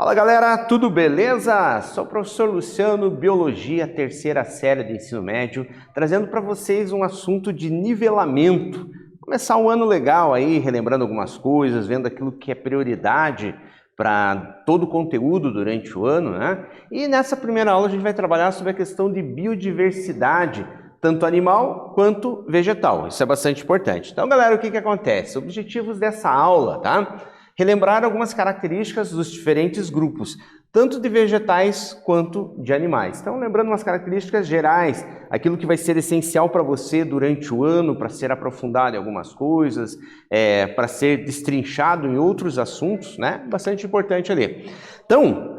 Fala galera, tudo beleza? Sou o professor Luciano, Biologia, terceira série do ensino médio, trazendo para vocês um assunto de nivelamento. Começar um ano legal aí, relembrando algumas coisas, vendo aquilo que é prioridade para todo o conteúdo durante o ano, né? E nessa primeira aula a gente vai trabalhar sobre a questão de biodiversidade, tanto animal quanto vegetal. Isso é bastante importante. Então galera, o que acontece? Objetivos dessa aula, tá? Relembrar algumas características dos diferentes grupos, tanto de vegetais quanto de animais. Então, lembrando umas características gerais, aquilo que vai ser essencial para você durante o ano, para ser aprofundado em algumas coisas, para ser destrinchado em outros assuntos, né? Bastante importante ali. Então,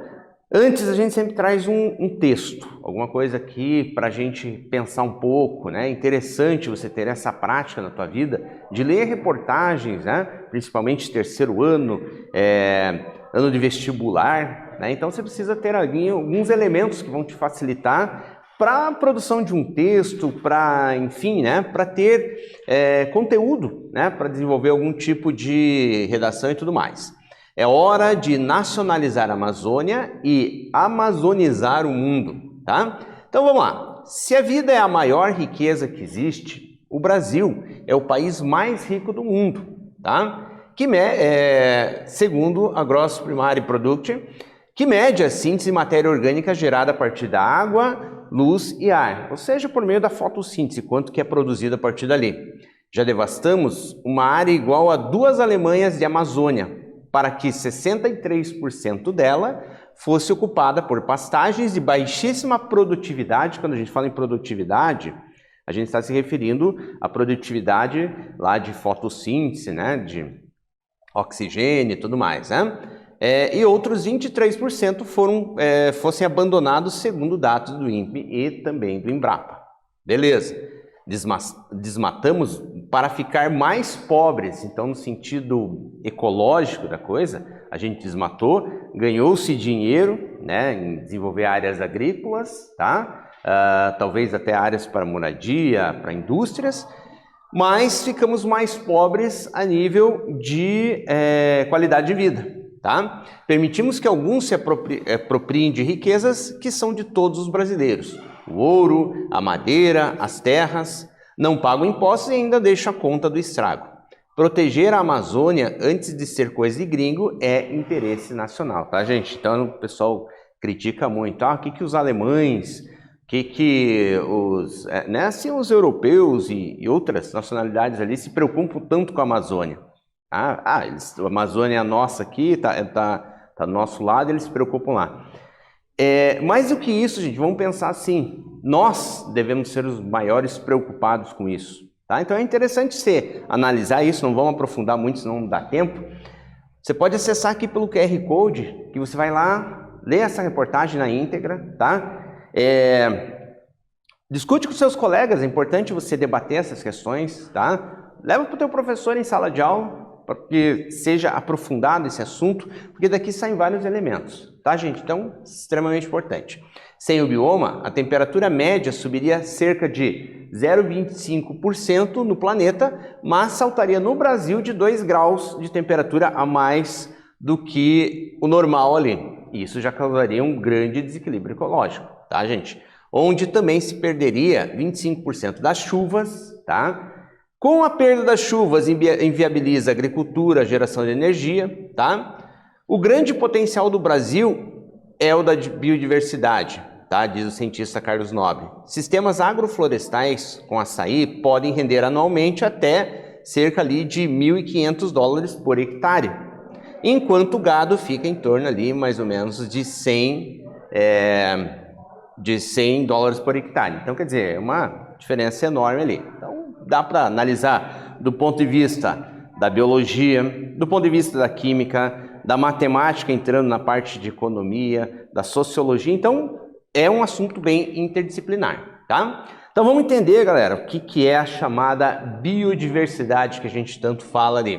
antes a gente sempre traz um texto, alguma coisa aqui para a gente pensar um pouco, né? É interessante você ter essa prática na tua vida de ler reportagens, né? Principalmente terceiro ano, ano de vestibular, né? Então você precisa ter alguns elementos que vão te facilitar para a produção de um texto, para, enfim, né? Para ter conteúdo, né? Para desenvolver algum tipo de redação e tudo mais. É hora de nacionalizar a Amazônia e amazonizar o mundo, tá? Então vamos lá. Se a vida é a maior riqueza que existe, o Brasil é o país mais rico do mundo, tá? Segundo a Gross Primary Product, que mede a síntese de matéria orgânica gerada a partir da água, luz e ar, ou seja, por meio da fotossíntese, quanto que é produzido a partir dali. Já devastamos uma área igual a 2 Alemanhas de Amazônia, para que 63% dela fosse ocupada por pastagens de baixíssima produtividade. Quando a gente fala em produtividade, a gente está se referindo à produtividade lá de fotossíntese, né, de oxigênio e tudo mais, né? E outros 23% fossem abandonados segundo dados do INPE e também do Embrapa. Beleza. Desmatamos para ficar mais pobres, então no sentido ecológico da coisa, a gente desmatou, ganhou-se dinheiro, né, em desenvolver áreas agrícolas, tá? Talvez até áreas para moradia, para indústrias, mas ficamos mais pobres a nível de qualidade de vida, tá? Permitimos que alguns se apropriem de riquezas que são de todos os brasileiros. O ouro, a madeira, as terras, não pagam impostos e ainda deixam a conta do estrago. Proteger a Amazônia antes de ser coisa de gringo é interesse nacional, tá, gente? Então o pessoal critica muito, o que os alemães, os europeus e outras nacionalidades ali se preocupam tanto com a Amazônia. A Amazônia é nossa aqui, tá do nosso lado, eles se preocupam lá. Mais do que isso, gente, vamos pensar assim, nós devemos ser os maiores preocupados com isso, tá? Então é interessante você analisar isso, não vamos aprofundar muito, senão não dá tempo. Você pode acessar aqui pelo QR Code, que você vai lá, ler essa reportagem na íntegra, tá? Discute com seus colegas, é importante você debater essas questões, tá? Leva para o teu professor em sala de aula, para que seja aprofundado esse assunto, porque daqui saem vários elementos, tá, gente? Então, extremamente importante. Sem o bioma, a temperatura média subiria cerca de 0,25% no planeta, mas saltaria no Brasil de 2 graus de temperatura a mais do que o normal ali. E isso já causaria um grande desequilíbrio ecológico, tá, gente? Onde também se perderia 25% das chuvas, tá? Com a perda das chuvas, inviabiliza a agricultura, a geração de energia, tá? O grande potencial do Brasil é o da biodiversidade, tá? Diz o cientista Carlos Nobre. Sistemas agroflorestais com açaí podem render anualmente até cerca ali de $1.500 por hectare, enquanto o gado fica em torno ali mais ou menos de 100 dólares por hectare. Então, quer dizer, é uma diferença enorme ali. Então, dá para analisar do ponto de vista da biologia, do ponto de vista da química, da matemática entrando na parte de economia, da sociologia. Então, é um assunto bem interdisciplinar, tá? Então, vamos entender, galera, o que é a chamada biodiversidade que a gente tanto fala ali.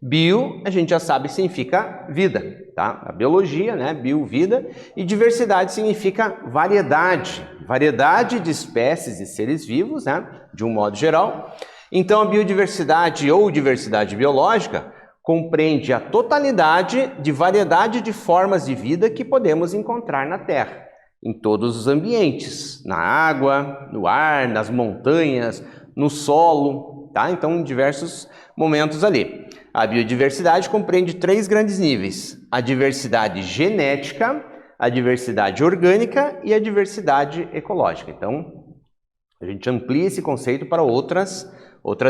Bio, a gente já sabe que significa vida, tá? A biologia, né? Bio, vida. E diversidade significa variedade. Variedade de espécies e seres vivos, né? De um modo geral. Então, a biodiversidade ou diversidade biológica compreende a totalidade de variedade de formas de vida que podemos encontrar na Terra, em todos os ambientes, na água, no ar, nas montanhas, no solo, tá? Então, em diversos momentos ali. A biodiversidade compreende 3 grandes níveis: a diversidade genética, a diversidade orgânica e a diversidade ecológica. Então, a gente amplia esse conceito para outras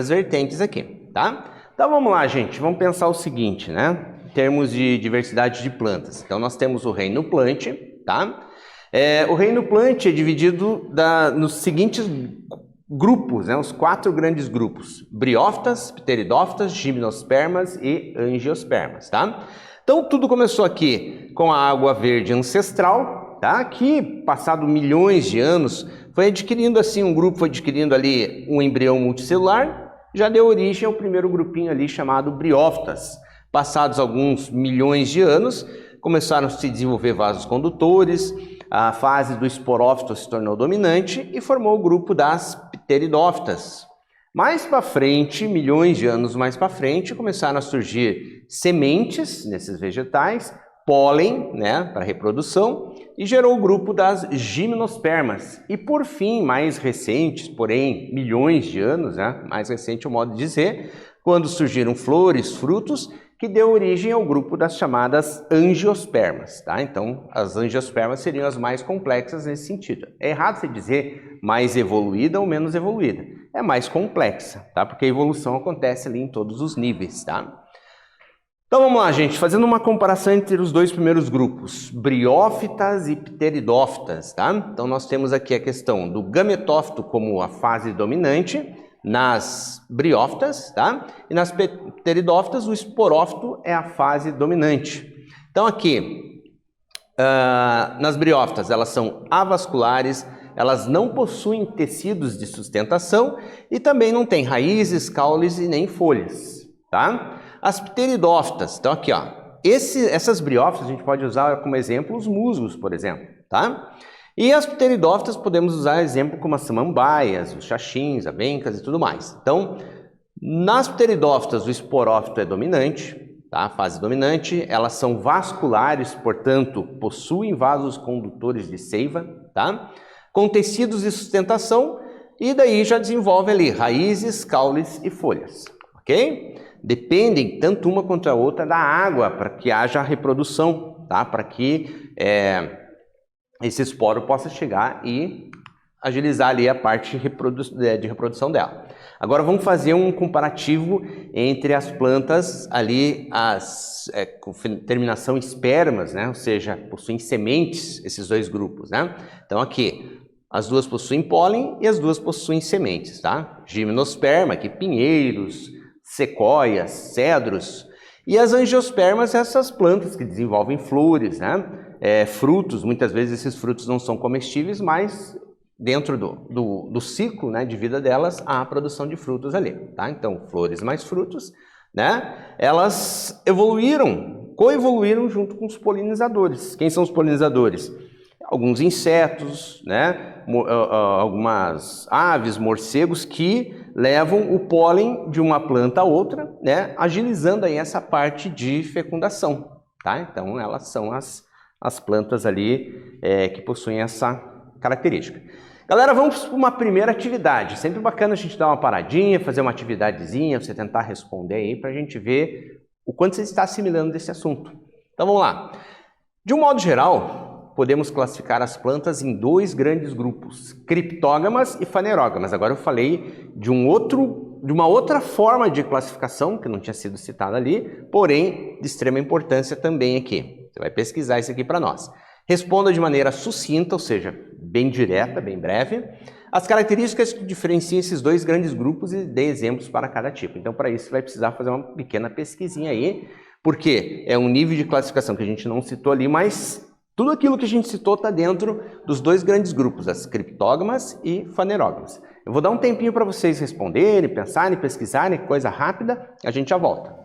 vertentes aqui, tá? Então vamos lá, gente, vamos pensar o seguinte, né? Em termos de diversidade de plantas. Então nós temos o reino plant, tá? O reino plant é dividido nos seguintes grupos, né? Os 4 grandes grupos: briófitas, pteridófitas, gimnospermas e angiospermas, tá? Então tudo começou aqui com a água verde ancestral, tá? Que, passado milhões de anos, foi adquirindo assim, um grupo foi adquirindo ali um embrião multicelular, já deu origem ao primeiro grupinho ali chamado briófitas. Passados alguns milhões de anos, começaram a se desenvolver vasos condutores, a fase do esporófito se tornou dominante e formou o grupo das pteridófitas. Mais para frente, milhões de anos mais para frente, começaram a surgir sementes nesses vegetais, pólen, né, para reprodução, e gerou o grupo das gimnospermas. E por fim, mais recentes, porém milhões de anos, né, mais recente é o modo de dizer, quando surgiram flores, frutos, que deu origem ao grupo das chamadas angiospermas, tá? Então, as angiospermas seriam as mais complexas nesse sentido. É errado você dizer mais evoluída ou menos evoluída. É mais complexa, tá? Porque a evolução acontece ali em todos os níveis, tá? Então vamos lá, gente, fazendo uma comparação entre os 2 primeiros grupos, briófitas e pteridófitas, tá? Então nós temos aqui a questão do gametófito como a fase dominante nas briófitas, tá? E nas pteridófitas o esporófito é a fase dominante. Então aqui, nas briófitas, elas são avasculares, elas não possuem tecidos de sustentação e também não têm raízes, caules e nem folhas, tá? As pteridófitas, então aqui, ó, essas briófitas a gente pode usar como exemplo os musgos, por exemplo, tá? E as pteridófitas podemos usar exemplo como as samambaias, os xaxins, abencas e tudo mais. Então, nas pteridófitas o esporófito é dominante, tá? A fase dominante, elas são vasculares, portanto, possuem vasos condutores de seiva, tá? Com tecidos de sustentação e daí já desenvolve ali raízes, caules e folhas, ok? Dependem tanto uma quanto a outra da água para que haja reprodução, tá? Para que esse esporo possa chegar e agilizar ali a parte de reprodução dela. Agora vamos fazer um comparativo entre as plantas ali, com terminação espermas, né? Ou seja, possuem sementes, esses 2 grupos, né? Então aqui, as 2 possuem pólen e as 2 possuem sementes, tá? Gimnosperma, aqui pinheiros, sequoias, cedros, e as angiospermas, essas plantas que desenvolvem flores, né? Frutos, muitas vezes esses frutos não são comestíveis, mas dentro do ciclo, né, de vida delas, há a produção de frutos ali, tá? Então, flores mais frutos, né? Elas coevoluíram junto com os polinizadores. Quem são os polinizadores? Alguns insetos, né? Algumas aves, morcegos que levam o pólen de uma planta a outra, né? Agilizando aí essa parte de fecundação, tá? Então elas são as plantas ali que possuem essa característica. Galera, vamos para uma primeira atividade. Sempre bacana a gente dar uma paradinha, fazer uma atividadezinha, você tentar responder aí para a gente ver o quanto você está assimilando desse assunto. Então vamos lá. De um modo geral, podemos classificar as plantas em 2 grandes grupos, criptógamas e fanerógamas. Agora eu falei de uma outra forma de classificação, que não tinha sido citada ali, porém de extrema importância também aqui. Você vai pesquisar isso aqui para nós. Responda de maneira sucinta, ou seja, bem direta, bem breve, as características que diferenciam esses 2 grandes grupos e dê exemplos para cada tipo. Então, para isso, você vai precisar fazer uma pequena pesquisinha aí, porque é um nível de classificação que a gente não citou ali, mas tudo aquilo que a gente citou está dentro dos 2 grandes grupos, as criptógamas e fanerógamas. Eu vou dar um tempinho para vocês responderem, pensarem, pesquisarem, coisa rápida, a gente já volta.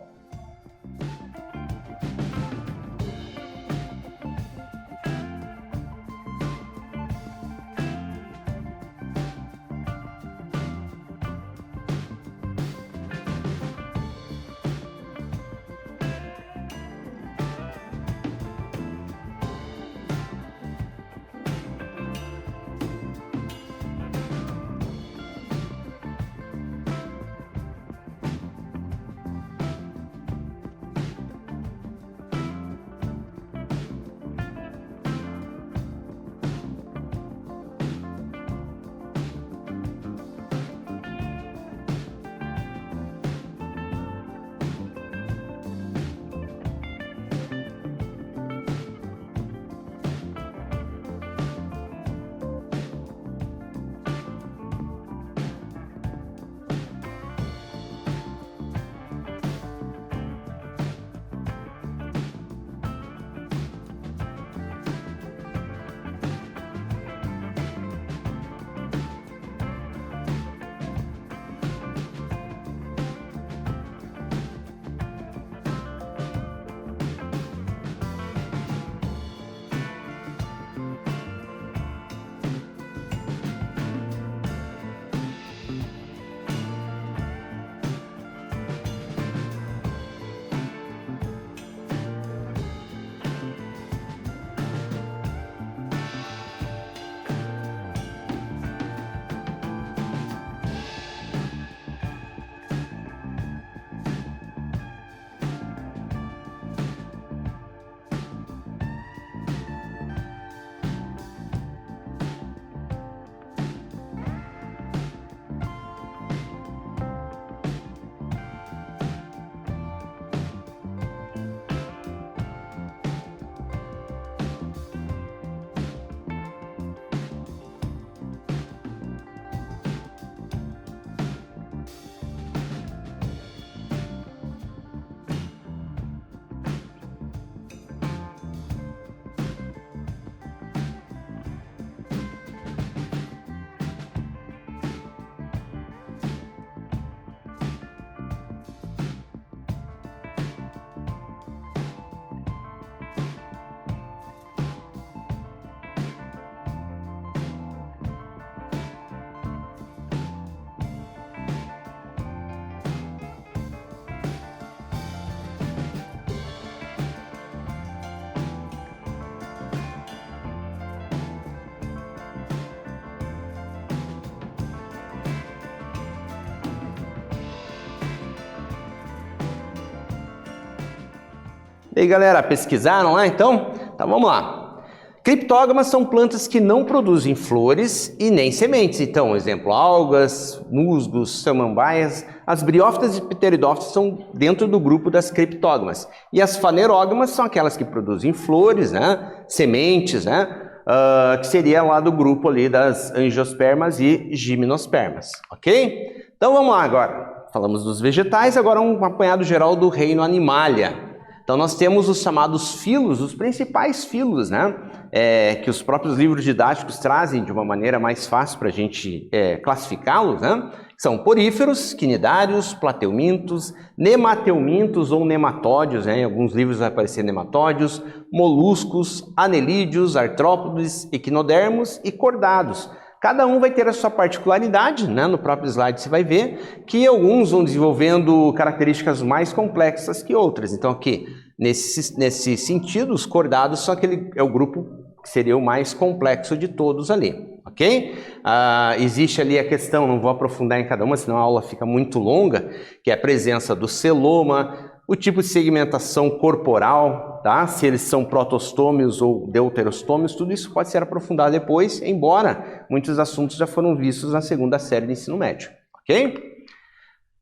E aí, galera, pesquisaram lá então? Então vamos lá. Criptógamas são plantas que não produzem flores e nem sementes. Então, exemplo, algas, musgos, samambaias. As briófitas e pteridófitas são dentro do grupo das criptógamas. E as fanerógamas são aquelas que produzem flores, né? Sementes, né? Que seria lá do grupo ali das angiospermas e gimnospermas, ok? Então vamos lá agora. Falamos dos vegetais, agora um apanhado geral do reino Animalia. Então nós temos os chamados filos, os principais filos, né? Que os próprios livros didáticos trazem de uma maneira mais fácil para a gente classificá-los, né? São poríferos, quinidários, plateumintos, nemateumintos ou nematódios, né? Em alguns livros vai aparecer nematódios, moluscos, anelídeos, artrópodes, equinodermos e cordados. Cada um vai ter a sua particularidade, né? No próprio slide você vai ver que alguns vão desenvolvendo características mais complexas que outras. Então aqui, nesse sentido, os cordados é o grupo que seria o mais complexo de todos ali, ok? Existe ali a questão, não vou aprofundar em cada uma, senão a aula fica muito longa, que é a presença do celoma, o tipo de segmentação corporal, tá? Se eles são protostômios ou deuterostômios, tudo isso pode ser aprofundado depois, embora muitos assuntos já foram vistos na segunda série de ensino médio, ok?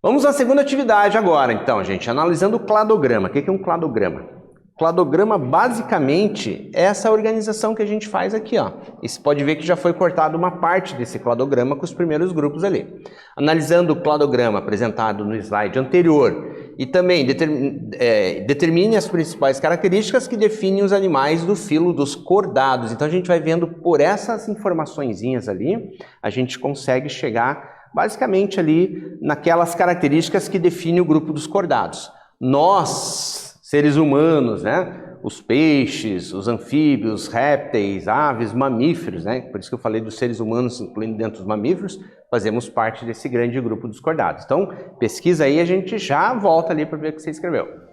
Vamos à segunda atividade agora, então, gente, analisando o cladograma. O que é um cladograma? Cladograma, basicamente, é essa organização que a gente faz aqui, ó. E você pode ver que já foi cortada uma parte desse cladograma com os primeiros grupos ali. Analisando o cladograma apresentado no slide anterior e também determine as principais características que definem os animais do filo dos cordados. Então a gente vai vendo por essas informaçõezinhas ali, a gente consegue chegar basicamente ali naquelas características que definem o grupo dos cordados. Nós, seres humanos, né? Os peixes, os anfíbios, répteis, aves, mamíferos, né? Por isso que eu falei dos seres humanos, incluindo dentro dos mamíferos, fazemos parte desse grande grupo dos cordados. Então, pesquisa aí, a gente já volta ali para ver o que você escreveu.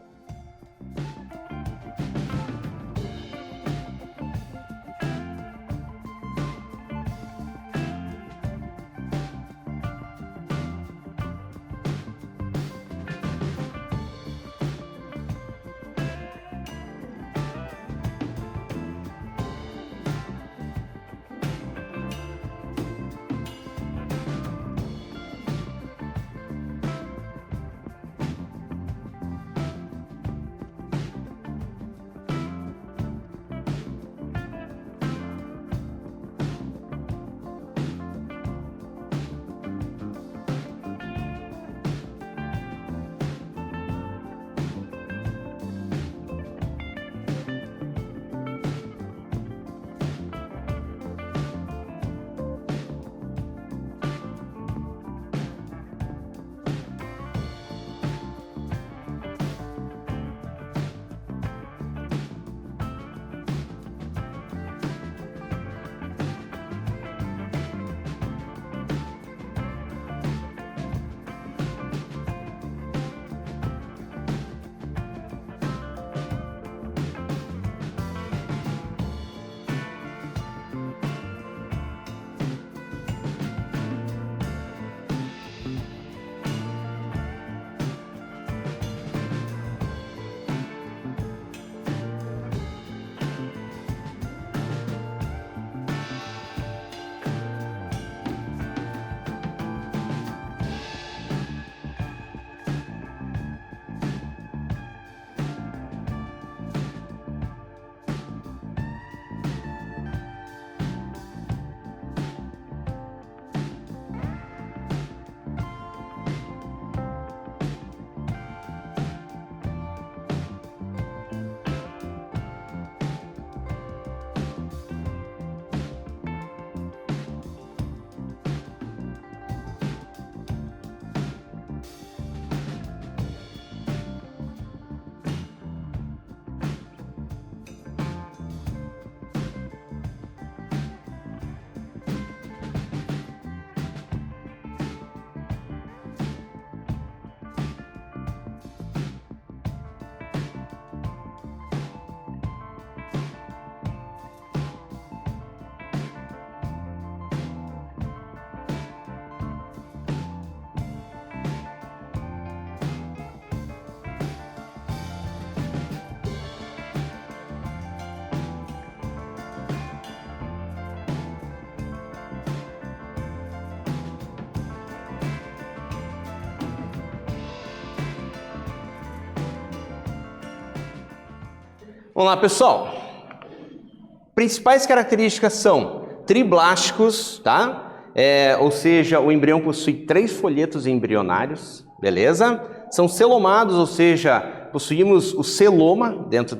Vamos lá, pessoal. Principais características são triblásticos, tá? Ou seja, o embrião possui 3 folhetos embrionários, beleza? São celomados, ou seja, possuímos o celoma dentro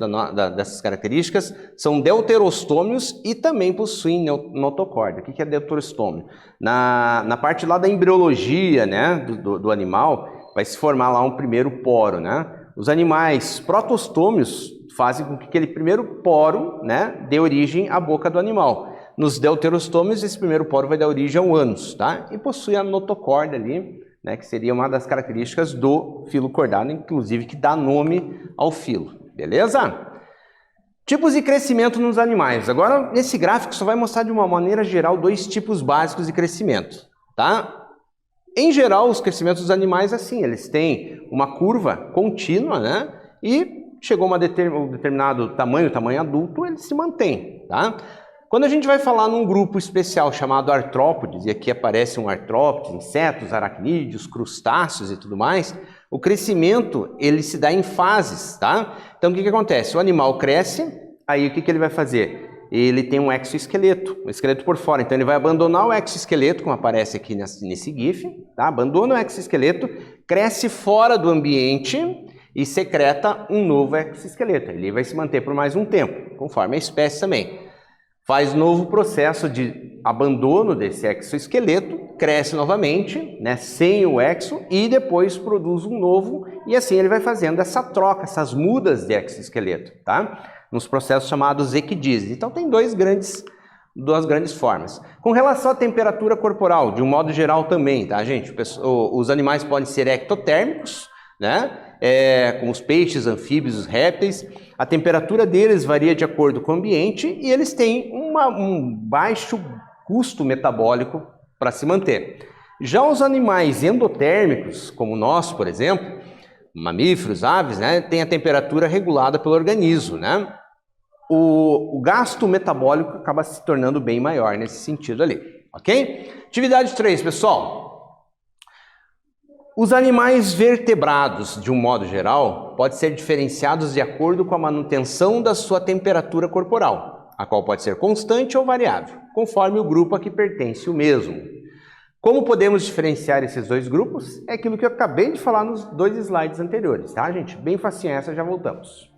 dessas características, são deuterostômios e também possuem notocórdia. O que é deuterostômio? Na parte lá da embriologia, né, do animal, vai se formar lá um primeiro poro, né? Os animais protostômios fazem com que aquele primeiro poro, né, dê origem à boca do animal. Nos deuterostômios, esse primeiro poro vai dar origem ao ânus, tá? E possui a notocórdia ali, né, que seria uma das características do filo cordado, inclusive que dá nome ao filo, beleza? Tipos de crescimento nos animais. Agora, esse gráfico só vai mostrar de uma maneira geral 2 tipos básicos de crescimento, tá? Em geral, os crescimentos dos animais, assim, eles têm uma curva contínua, né? E chegou a um determinado tamanho adulto, ele se mantém, tá? Quando a gente vai falar num grupo especial chamado artrópodes, e aqui aparece um artrópode, insetos, aracnídeos, crustáceos e tudo mais, o crescimento, ele se dá em fases, tá? Então, o que acontece? O animal cresce, aí o que ele vai fazer? Ele tem um exoesqueleto, um esqueleto por fora, então ele vai abandonar o exoesqueleto, como aparece aqui nesse GIF, tá? Abandona o exoesqueleto, cresce fora do ambiente e secreta um novo exoesqueleto. Ele vai se manter por mais um tempo, conforme a espécie também. Faz novo processo de abandono desse exoesqueleto, cresce novamente, né, sem o exo, e depois produz um novo, e assim ele vai fazendo essa troca, essas mudas de exoesqueleto, tá? Nos processos chamados equidíase. Então tem duas grandes formas. Com relação à temperatura corporal, de um modo geral também, tá, gente? Os animais podem ser ectotérmicos, né? Como os peixes, anfíbios, os répteis. A temperatura deles varia de acordo com o ambiente e eles têm um baixo custo metabólico para se manter. Já os animais endotérmicos, como nós, por exemplo, mamíferos, aves, né, têm a temperatura regulada pelo organismo, né? O gasto metabólico acaba se tornando bem maior nesse sentido ali, ok? Atividade 3, pessoal. Os animais vertebrados, de um modo geral, podem ser diferenciados de acordo com a manutenção da sua temperatura corporal, a qual pode ser constante ou variável, conforme o grupo a que pertence o mesmo. Como podemos diferenciar esses 2 grupos? É aquilo que eu acabei de falar nos 2 slides anteriores, tá, gente? Bem facinho essa, já voltamos.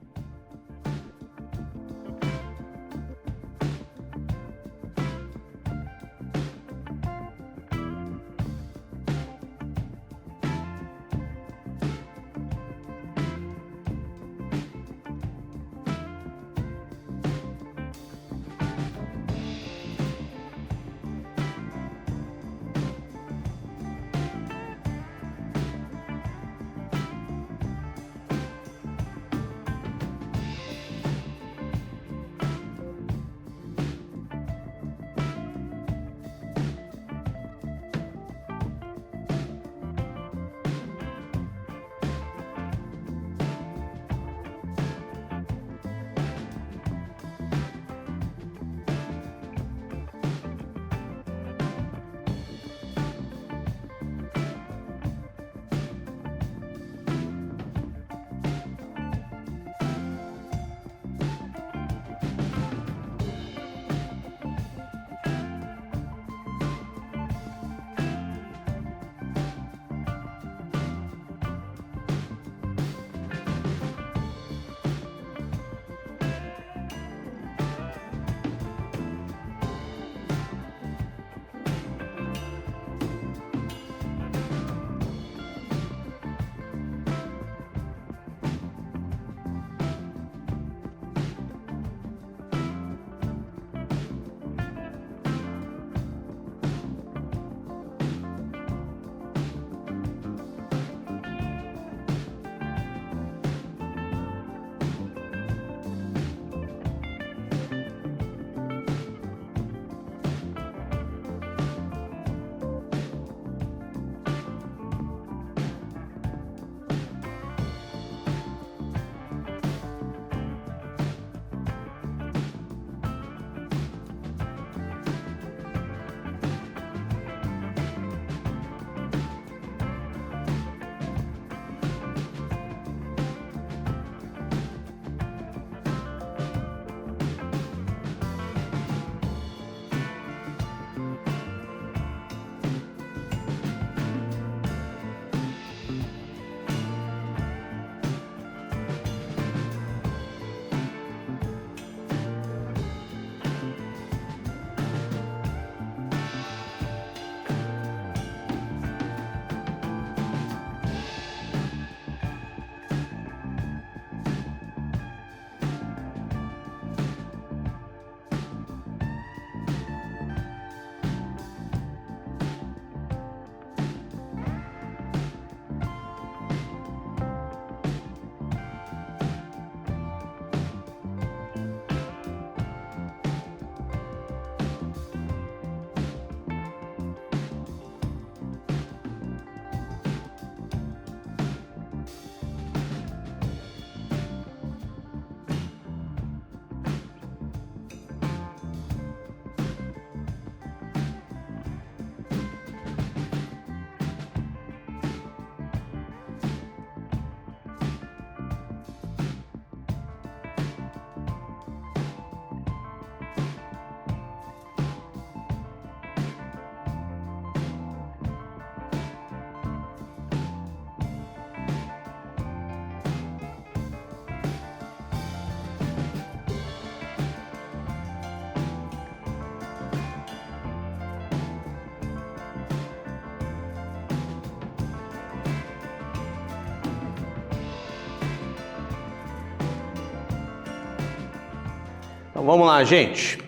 Então vamos lá, gente.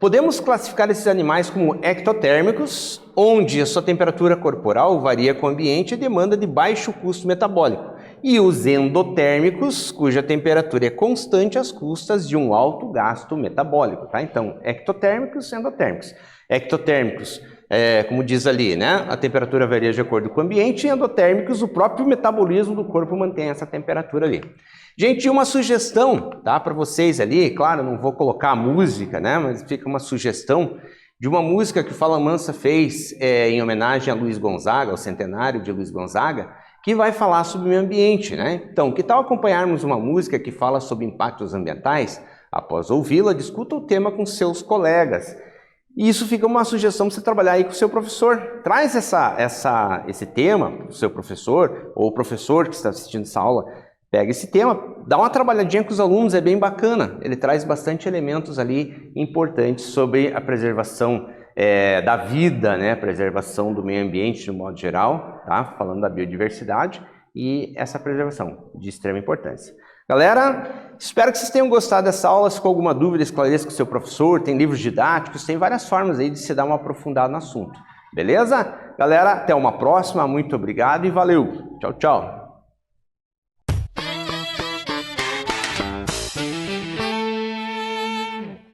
Podemos classificar esses animais como ectotérmicos, onde a sua temperatura corporal varia com o ambiente e demanda de baixo custo metabólico, e os endotérmicos, cuja temperatura é constante às custas de um alto gasto metabólico, tá? Então, ectotérmicos e endotérmicos. Ectotérmicos, como diz ali, né? A temperatura varia de acordo com o ambiente, e endotérmicos, o próprio metabolismo do corpo mantém essa temperatura ali. Gente, uma sugestão, tá, para vocês ali, claro, não vou colocar a música, né, mas fica uma sugestão de uma música que o Fala Mansa fez em homenagem a Luiz Gonzaga, ao centenário de Luiz Gonzaga, que vai falar sobre o meio ambiente, né? Então, que tal acompanharmos uma música que fala sobre impactos ambientais? Após ouvi-la, discuta o tema com seus colegas. E isso fica uma sugestão para você trabalhar aí com o seu professor. Traz esse tema para o seu professor, ou o professor que está assistindo essa aula, pega esse tema, dá uma trabalhadinha com os alunos, é bem bacana. Ele traz bastante elementos ali importantes sobre a preservação da vida, né? Preservação do meio ambiente de um modo geral, tá? Falando da biodiversidade e essa preservação de extrema importância. Galera, espero que vocês tenham gostado dessa aula. Se ficou alguma dúvida, esclareça com o seu professor. Tem livros didáticos, tem várias formas aí de se dar uma aprofundada no assunto. Beleza? Galera, até uma próxima. Muito obrigado e valeu. Tchau, tchau.